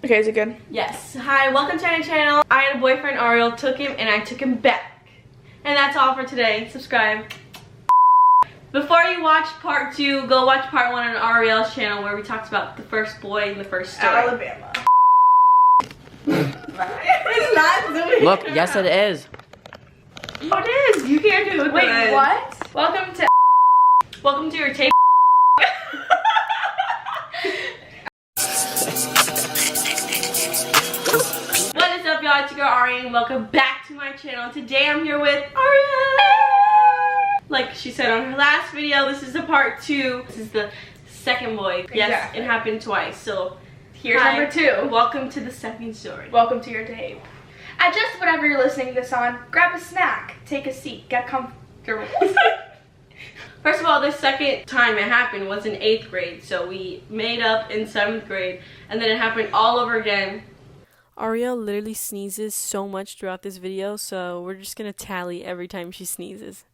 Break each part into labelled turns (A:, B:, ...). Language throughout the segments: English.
A: Okay, is it good?
B: Yes. Hi, welcome to my channel. I had a boyfriend, Ariel, took him, and I took him back. And that's all for today. Subscribe. Before you watch part 2, go watch part 1 on Ariel's channel where we talked about the first boy and the first story.
A: Alabama.
B: It's not doing
C: Look, yes it is.
B: Oh, it is. You can't do it.
A: Wait, what?
B: Welcome to your tape. What is up, y'all? It's your girl Arii, and welcome back to my channel. Today I'm here with Ariel. Like she said on her last video, this is the part 2. This is the second boy. Yes,
A: Exactly.
B: it happened twice. So
A: Here's
B: hi,
A: number 2.
B: Welcome to the second story.
A: Welcome to your tape. Adjust whatever you're listening to this on. Grab a snack. Take a seat. Get comfortable.
B: First of all, the second time it happened was in 8th grade. So we made up in 7th grade, and then it happened all over again.
D: Ariel literally sneezes so much throughout this video, so we're just gonna tally every time she sneezes.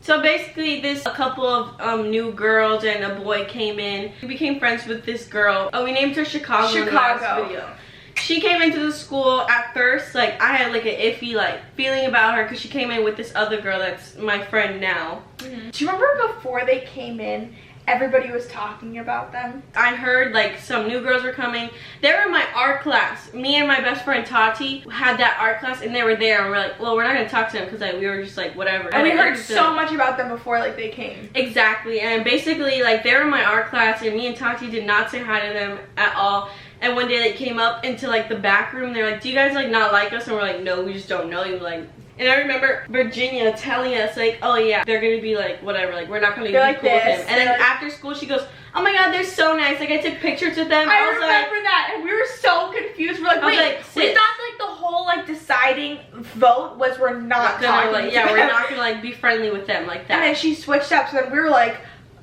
B: So basically, a couple of new girls and a boy came in. We became friends with this girl. Oh, we named her Chicago in the last video. She came into the school at first, like I had like an iffy feeling about her because she came in with this other girl that's my friend now.
A: Mm-hmm. Do you remember before they came in, everybody was talking about them?
B: I heard like some new girls were coming. They were in my art class. Me and my best friend Tati had that art class, and they were there, and we're like, well, we're not gonna talk to them because like we were just like whatever.
A: And we heard so much about them before like they came.
B: Exactly, and basically like they were in my art class, and me and Tati did not say hi to them at all. And one day they came up into like the back room. They're like, do you guys like not like us? And we're like, no, we just don't know you. Like, and I remember Virginia telling us like, oh yeah, they're gonna be like whatever, like we're not gonna be
A: like
B: cool with
A: this.
B: them. And then after school she goes, oh my god, they're so nice. Like I took pictures with them.
A: I
B: was
A: remember
B: like,
A: that, and we were so confused. We're like,
B: I was
A: wait,
B: like,
A: we
B: sis.
A: thought like the whole like deciding vote was we're not talking.
B: like, yeah, we're not gonna like be friendly with them like that.
A: And then she switched up, so then we were like,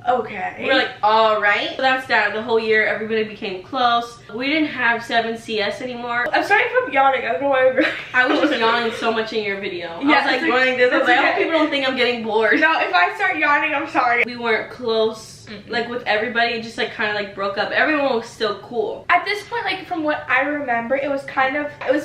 A: okay.
B: We're like, all right. So that's that. The whole year, everybody became close. We didn't have 7CS anymore.
A: I'm sorry if I'm yawning. I don't know why.
B: I was just yawning so much in your video.
A: Yeah,
B: I was like going this. I was like, I hope
A: okay.
B: people don't think I'm getting bored.
A: No, if I start yawning, I'm sorry.
B: We weren't close, like with everybody. It just like kind of like broke up. Everyone was still cool.
A: At this point, like from what I remember, it was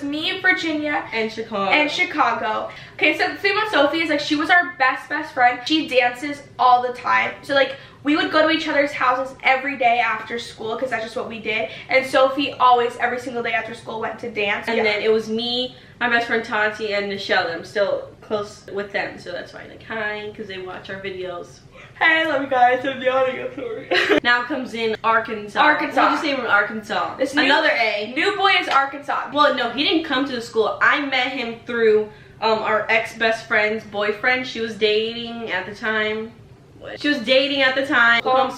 A: me, Virginia,
B: And Chicago.
A: Okay, so the thing about Sophie is like she was our best friend. She dances all the time. So like we would go to each other's houses every day after school because that's just what we did. And Sophie always, every single day after school, went to dance.
B: And then it was me, my best friend Tati, and Michelle. I'm still close with them, so that's why like hi, because they watch our videos.
A: Hey, I love you guys. I'm yawning. I'm sorry.
B: Now comes in Arkansas.
A: Arkansas.
B: We'll just say from Arkansas.
A: This
B: Another A.
A: New boy is Arkansas.
B: Well, no, he didn't come to the school. I met him through our ex-best friend's boyfriend. She was dating at the time. Call him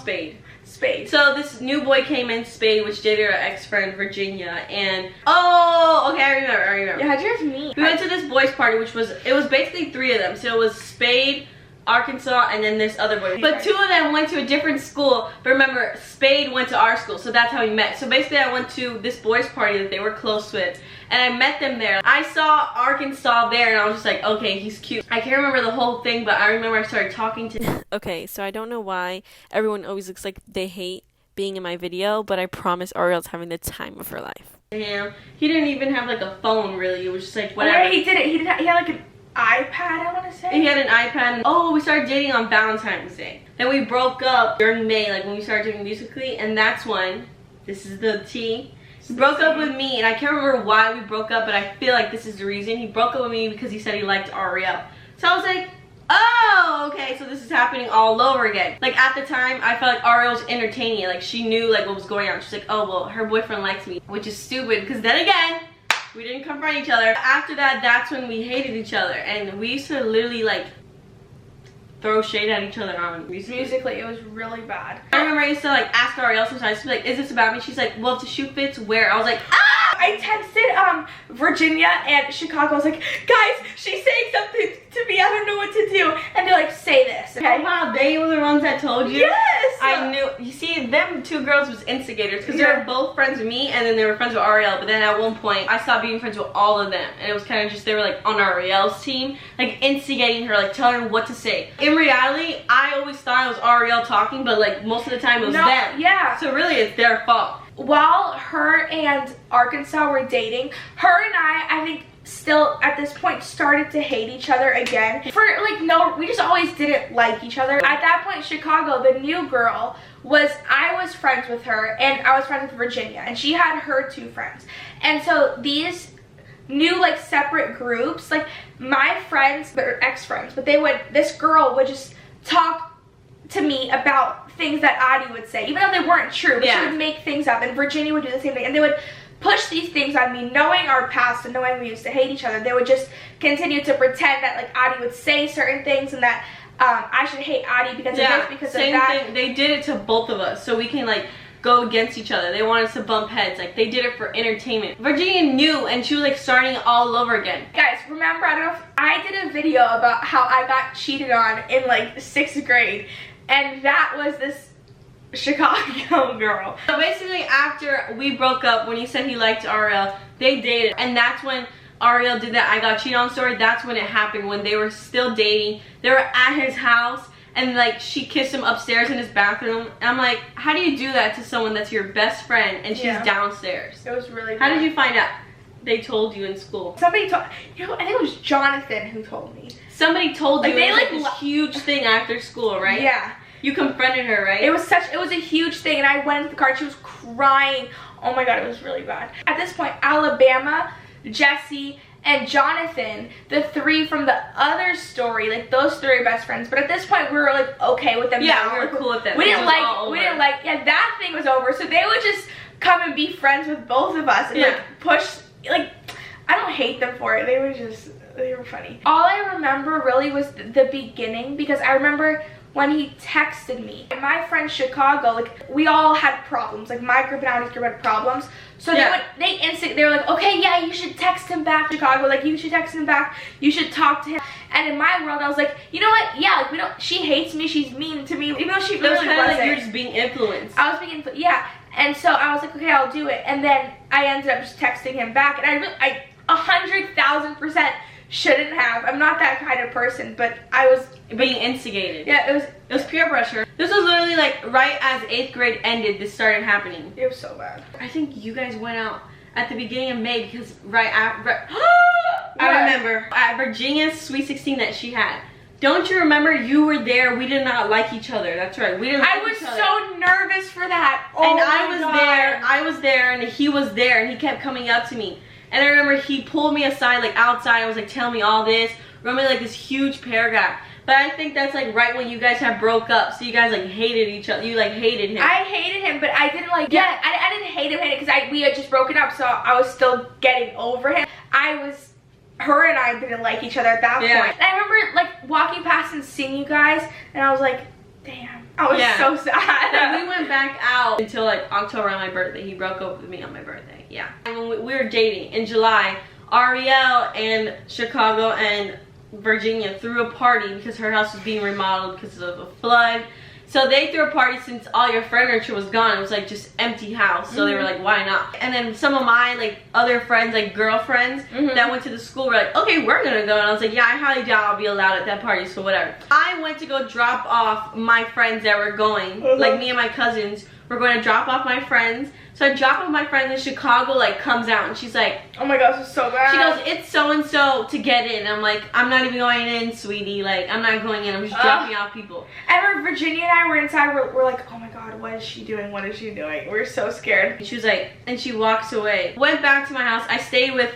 B: Spade. So this new boy came in, Spade, which dated our ex-friend Virginia, and oh, okay, I remember.
A: Yeah, how'd you guys meet?
B: We went to this boys' party, which was basically 3 of them. So it was Spade, Arkansas, and then this other boy. But 2 of them went to a different school. But remember, Spade went to our school, so that's how we met. So basically, I went to this boys' party that they were close with, and I met them there. I saw Arkansas there, and I was just like, okay, he's cute. I can't remember the whole thing, but I remember I started talking to him.
D: Okay, so I don't know why everyone always looks like they hate being in my video, but I promise Ariel's having the time of her life.
B: Damn, he didn't even have like a phone, really. It was just like whatever.
A: Oh, yeah, he did it. He had like an iPad, I want to say.
B: He had an iPad. Oh, we started dating on Valentine's Day. Then we broke up during May, like when we started doing Musically, and that's when, this is the T, he broke up with me, and I can't remember why we broke up, but I feel like this is the reason. He broke up with me because he said he liked Ariel. So I was like, oh, okay, so this is happening all over again. Like at the time, I felt like Ariel was entertaining it. Like she knew like what was going on. She's like, oh, well, her boyfriend likes me, which is stupid because then again, we didn't confront each other. After that, that's when we hated each other, and we used to literally like throw shade at each other on Musically.
A: It was really bad.
B: I remember I used to like ask Ariel sometimes, she'd be like, is this about me? She's like, well, if the shoe fits, where? I was like, ah!
A: I texted Virginia and Chicago. I was like, guys, she's saying something to me. I don't know what to do. And they're like, say this. Okay?
B: Oh wow, they were the ones that told you?
A: Yes!
B: I knew. You see, them 2 girls was instigators because
A: Yeah.
B: they were both friends with me, and then they were friends with Ariel. But then at one point, I stopped being friends with all of them, and it was kind of just they were like on Ariel's team, like instigating her, like telling her what to say. In reality, I always thought it was Ariel talking, but like most of the time it was them.
A: Yeah.
B: So really, it's their fault.
A: while her and Arkansas were dating, her and I think still at this point started to hate each other again. For like, no, we just always didn't like each other. At that point, Chicago, the new girl, I was friends with her, and I was friends with Virginia, and she had her 2 friends. And so these new like separate groups, like my friends, they're ex-friends, but this girl would just talk to me about things that Addie would say, even though they weren't true, but she would make things up, and Virginia would do the same thing, and they would push these things on me, knowing our past and knowing we used to hate each other. They would just continue to pretend that like Addie would say certain things and that I should hate Addie because of this, because of that.
B: Same thing. They did it to both of us, so we can like go against each other. They want us to bump heads. Like, they did it for entertainment. Virginia knew, and she was like starting all over again.
A: Guys, remember, I don't know if I did a video about how I got cheated on in like 6th grade, and that was this Chicago girl.
B: So basically, after we broke up, when he said he liked Ariel, they dated, and that's when Ariel did that I got cheated on story. That's when it happened, when they were still dating. They were at his house, and like she kissed him upstairs in his bathroom. And I'm like, how do you do that to someone that's your best friend and she's downstairs?
A: It was really
B: How did you find out? They told you in school.
A: Somebody told, you know, I think it was Jonathan who told me.
B: Somebody told you.
A: Like, they
B: like this huge thing after school, right?
A: Yeah.
B: You confronted her, right?
A: It was a huge thing, and I went into the car, she was crying. Oh my god, it was really bad. At this point, Alabama, Jesse, and Jonathan, the 3 from the other story, like those 3 are best friends. But at this point, we were like okay with them.
B: Yeah, we were cool with them.
A: We didn't like, yeah, that thing was over. So they would just come and be friends with both of us and like push, like, I don't hate them for it. They were funny. All I remember really was the beginning, because I remember when he texted me. My friend Chicago, like, we all had problems. Like, my group and Audie's group had problems. So they were like, okay, yeah, you should text him back, Chicago. Like, you should text him back. You should talk to him. And in my world, I was like, you know what? Yeah, like, she hates me. She's mean to me. Even though she really wasn't.
B: Like you're just being influenced.
A: I was being influenced, yeah. And so I was like, okay, I'll do it. And then I ended up just texting him back. And I 100,000% shouldn't have. I'm not that kind of person, but I was
B: being instigated.
A: Yeah, it was
B: peer pressure. This was literally like right as 8th grade ended, this started happening.
A: It was so bad.
B: I think you guys went out at the beginning of May, because right after I remember at Virginia's Sweet 16 that she had. Don't you remember? You were there. We did not like each other. That's right. We didn't like each other.
A: I was so nervous for that. Oh,
B: and I was there, and he was there, and he kept coming up to me. And I remember he pulled me aside, like outside. I was like, tell me all this. Wrote me like this huge paragraph. But I think that's like right when you guys have broke up. So you guys like hated each other. You like hated him.
A: I hated him, but I didn't like, yeah, I didn't hate him because we had just broken up. So I was still getting over him. Her and I didn't like each other at that point. And I remember like walking past and seeing you guys, and I was like, damn. I was so sad.
B: And we went back out until like October on my birthday. He broke up with me on my birthday. Yeah. And when we were dating in July, Ariel and Chicago and Virginia threw a party because her house was being remodeled because of a flood. So they threw a party since all your furniture was gone. It was like just empty house. So they were like, why not? And then some of my like other friends, like girlfriends that went to the school were like, okay, we're gonna go. And I was like, yeah, I highly doubt I'll be allowed at that party, so whatever. I went to go drop off my friends that were going, like me and my cousins were going to drop off my friends. So I drop off my friend in Chicago, like comes out and she's like,
A: oh my gosh, this is so bad.
B: She goes, it's so-and-so to get in. I'm like, I'm not even going in, sweetie. Like, I'm not going in. I'm just dropping off people.
A: And Virginia and I were inside. We're like, oh my god, what is she doing? What is she doing? We're so scared.
B: And she was like, and she walks away. Went back to my house. I stayed with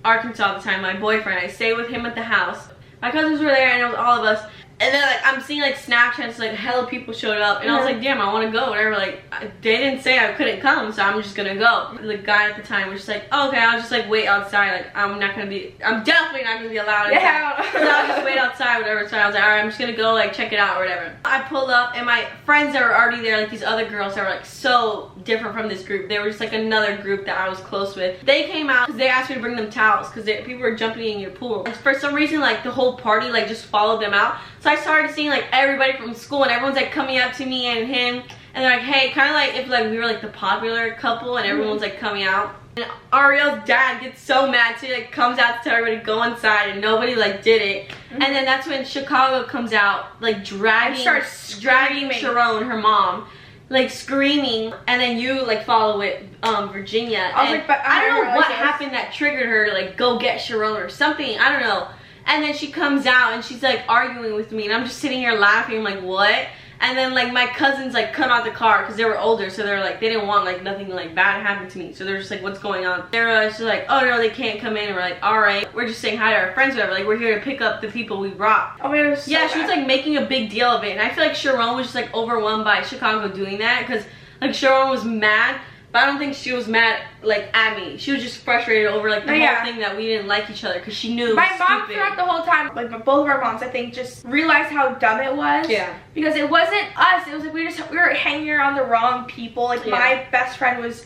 B: Arkansas at the time, my boyfriend. I stayed with him at the house. My cousins were there and it was all of us. And then like I'm seeing like Snapchats, like hella people showed up, and I was like, damn, I want to go. Whatever. Like they didn't say I couldn't come, so I'm just gonna go. The guy at the time was just like, oh, okay, I'll just like wait outside. Like I'm definitely not gonna be allowed.
A: Yeah.
B: So I'll just wait outside, whatever. So I was like, all right, I'm just gonna go like check it out or whatever. I pulled up, and my friends that were already there, like these other girls that were like so different from this group. They were just like another group that I was close with. They came out because they asked me to bring them towels because people were jumping in your pool. And for some reason, like the whole party like just followed them out. So I started seeing like everybody from school, and everyone's like coming up to me and him, and they're like, hey, kind of like if like we were like the popular couple, and everyone's like coming out. And Ariel's dad gets so mad, so he like comes out to tell everybody to go inside, and nobody like did it. And then that's when Chicago comes out, like dragging Sharon, her mom, like screaming, and then you like follow it, Virginia.
A: I was like, but
B: I don't know what happened that triggered her to like go get Sharon or something. I don't know. And then she comes out and she's like arguing with me, and I'm just sitting here laughing. I'm like, what? And then like my cousins like come out the car because they were older, so they're like, they didn't want like nothing like bad to happen to me, so they're just like, what's going on? They're just like, oh no, they can't come in. And we're like, all right, we're just saying hi to our friends, whatever. Like, we're here to pick up the people we brought.
A: Oh my God, it was so
B: yeah, she was
A: bad.
B: like making a big deal of it, and I feel like Sharon was just like overwhelmed by Chicago doing that, because like Sharon was mad, but I don't think she was mad like at me. She was just frustrated over like the whole thing that we didn't like each other, because she knew it was
A: my mom
B: stupid.
A: throughout the whole time, like both of our moms, I think, just realized how dumb it was.
B: Yeah.
A: Because it wasn't us. It was like we were hanging around the wrong people. Like my best friend was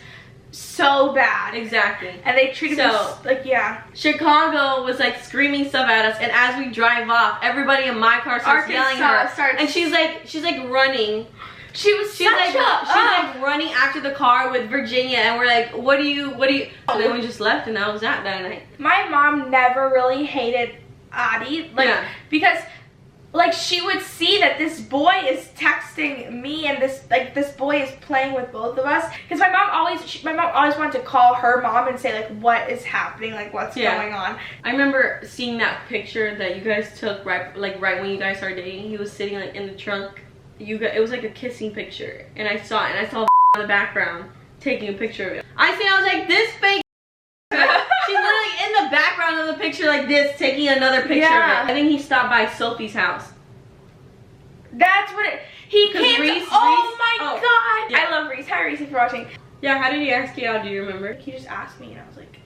A: so bad.
B: Exactly.
A: And they treated us like,
B: Chicago was like screaming stuff at us, and as we drive off, everybody in my car starts yelling at her. And she's like running. She's like running after the car with Virginia, and we're like, what do you and then we just left, and that was that night.
A: My mom never really hated Arii, like because like she would see that this boy is texting me, and this boy is playing with both of us, because my mom always wanted to call her mom and say like, what is happening, like what's going on.
B: I remember seeing that picture that you guys took right when you guys started dating. He was sitting like in the trunk. It was like a kissing picture, and I saw in the background taking a picture of it. I was like, this fake. She's literally in the background of the picture like this, taking another picture of it. I think he stopped by Sophie's house.
A: That's what he came
B: Reese,
A: to. Oh my God!
B: Yeah.
A: I love Reese. Hi Reese, if you're watching.
B: Yeah, how did he ask you out? Do you remember?
A: He just asked me, and I was like,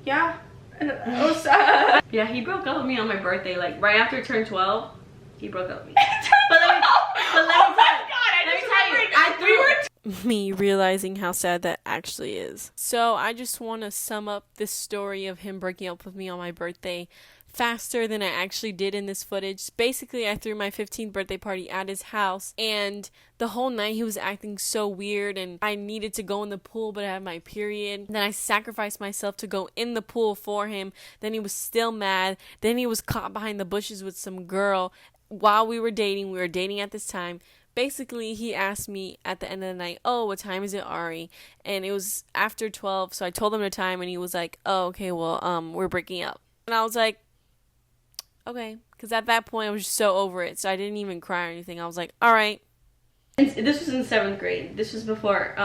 A: yeah. And I was,
B: yeah, he broke up with me on my birthday, like right after I turned 12. He broke up with me.
A: But let me tell you,
D: me realizing how sad that actually is. So I just want to sum up this story of him breaking up with me on my birthday faster than I actually did in this footage. Basically, I threw my 15th birthday party at his house, and the whole night he was acting so weird, and I needed to go in the pool, but I had my period. Then I sacrificed myself to go in the pool for him. Then he was still mad. Then he was caught behind the bushes with some girl while we were dating. We were dating at this time. Basically, he asked me at the end of the night, oh, what time is it, Ari? And it was after 12, so I told him the time, and he was like, oh, okay, well, we're breaking up. And I was like, okay, because at that point, I was just so over it, so I didn't even cry or anything. I was like, all right.
B: And this was in 7th grade. This was before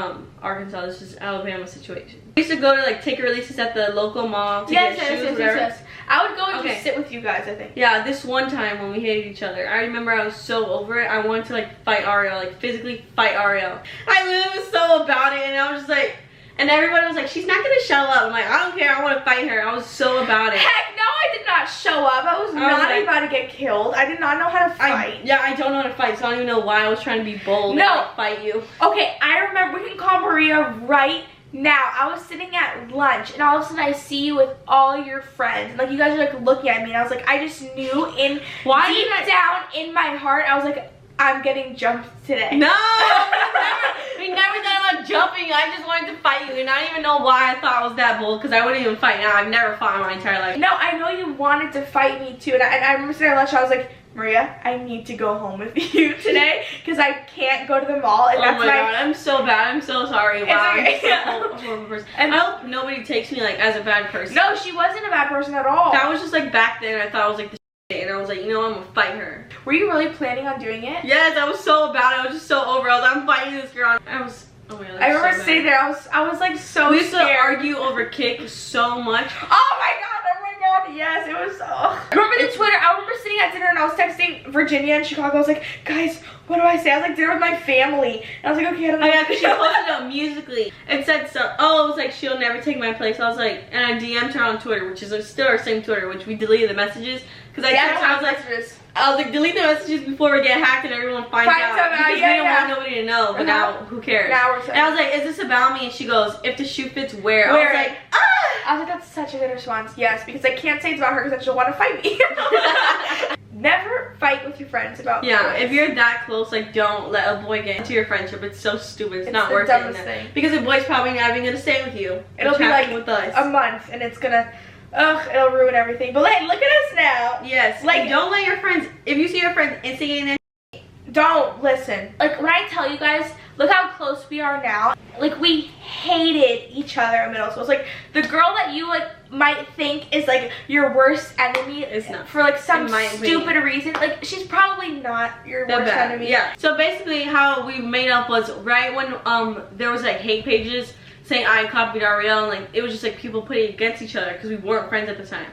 B: Arkansas. This was Alabama situation. We used to go to like ticket releases at the local mall to get shoes, whatever.
A: Yes. I would go and just sit with you guys, I think.
B: Yeah, this one time when we hated each other, I remember I was so over it. I wanted to like fight Ariel, like physically fight Ariel. I literally was so about it, and I was just like, and everybody was like, she's not gonna show up. I'm like, I don't care, I want to fight her. I was so about it.
A: Heck no, I did not show up. I was not about to get killed. I did not know how to fight.
B: I don't know how to fight, so I don't even know why I was trying to be bold and like, fight you.
A: Okay, I remember, we can call Maria right now. I was sitting at lunch, and all of a sudden I see you with all your friends, and like you guys are like looking at me, and I was like, I just knew deep down in my heart, I was like, I'm getting jumped today.
B: No, we never thought about jumping. I just wanted to fight you, and I don't even know why I thought I was that bold, because I wouldn't even fight now. I've never fought in my entire life.
A: No, I know you wanted to fight me too, and I remember sitting at lunch, I was like, Maria, I need to go home with you today because I can't go to the mall. And that's
B: my God, I'm so bad. I'm so sorry. Wow,
A: okay.
B: I'm so horrible person. And I hope nobody takes me like as a bad person.
A: No, she wasn't a bad person at all.
B: That was just like back then. I thought I was like the shit, and I was like, you know, I'm gonna fight her.
A: Were you really planning on doing it?
B: Yes, I was so about it. I was just so over. I was like, I'm fighting this girl. I was. Oh my God,
A: I remember sitting there. I was like so scared.
B: We used to argue over kick so much.
A: Oh my God. Yes, it was. I remember the Twitter. I remember sitting at dinner and I was texting Virginia in Chicago. I was like, guys, what do I say? I was like, dinner with my family. And I was like, okay, I don't know.
B: Yeah, because she posted it Musically. It said so. Oh, it was like, she'll never take my place. I was like, and I DM'd her on Twitter, which is still our same Twitter, which we deleted the messages because I was like, delete the messages before we get hacked and everyone finds out. Because we don't want nobody to know, but now who cares? Now we're and I was like, is this about me? And she goes, if the shoe fits, wear. I was like, ah!
A: I was like, that's such a good response. Yes, because I can't say it's about her because then she'll want to fight me. Never fight with your friends about boys.
B: If you're that close, like, don't let a boy get into your friendship. It's so stupid. It's not worth it. Because the boy's probably not even gonna stay with you.
A: It'll be like
B: with us.
A: a month, and it's gonna, it'll ruin everything. But hey, look at us now.
B: Yes. Like, don't let your friends. If you see your friends instigating this,
A: don't listen. Like when I tell you guys, look how close we are now. Like, we hated each other in middle school. It's like the girl that you like might think is like your worst enemy
B: is not,
A: for like some stupid reason. Like, she's probably not your worst enemy.
B: Yeah. So basically how we made up was right when there was like hate pages saying I copied Ariel, and like it was just like people putting it against each other because we weren't friends at the time.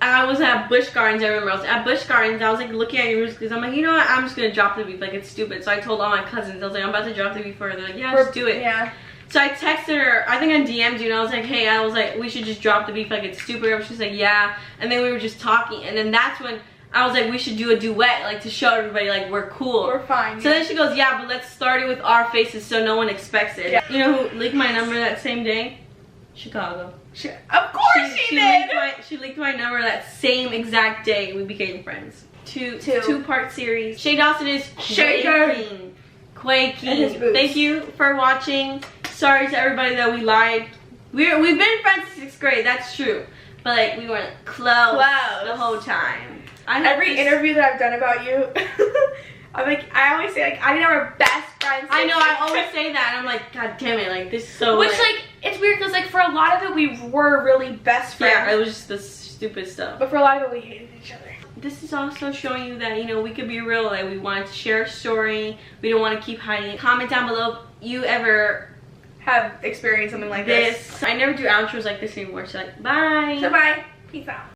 B: I was at Busch Gardens. I remember I was at Busch Gardens. I was like looking at your roots because I'm like, you know what? I'm just gonna drop the beef. Like, it's stupid. So I told all my cousins. I was like, I'm about to drop the beef for her. They're like, yeah, just do it.
A: Yeah.
B: So I texted her. I think I DM'd you, and I was like, hey, I was like, we should just drop the beef. Like, it's stupid. She's like, yeah. And then we were just talking, and then that's when I was like, we should do a duet, like to show everybody like we're cool.
A: We're fine.
B: So then she goes, yeah, but let's start it with our faces so no one expects it. Yeah. You know who leaked my number that same day? Chicago.
A: Of course she did.
B: She leaked my number that same exact day we became friends. Two-part series. Shay Dawson is quaking. Thank you for watching. Sorry to everybody that we lied. We've been friends since 6th grade. That's true. But like we weren't close the whole time.
A: Every interview that I've done about you, I'm like, I always say like I think we're best friends.
B: I know, I always say that, and I'm like, God damn it, like this is so.
A: Which like it's weird because like for a lot of it we were really best friends.
B: Yeah, it was just the stupid stuff.
A: But for a lot of it we hated each other.
B: This is also showing you that, you know, we could be real. Like, we wanted to share a story. We don't want to keep hiding it. Comment down below if you ever
A: have experienced something like this.
B: I never do outros like this anymore. So like, bye.
A: So bye. Peace out.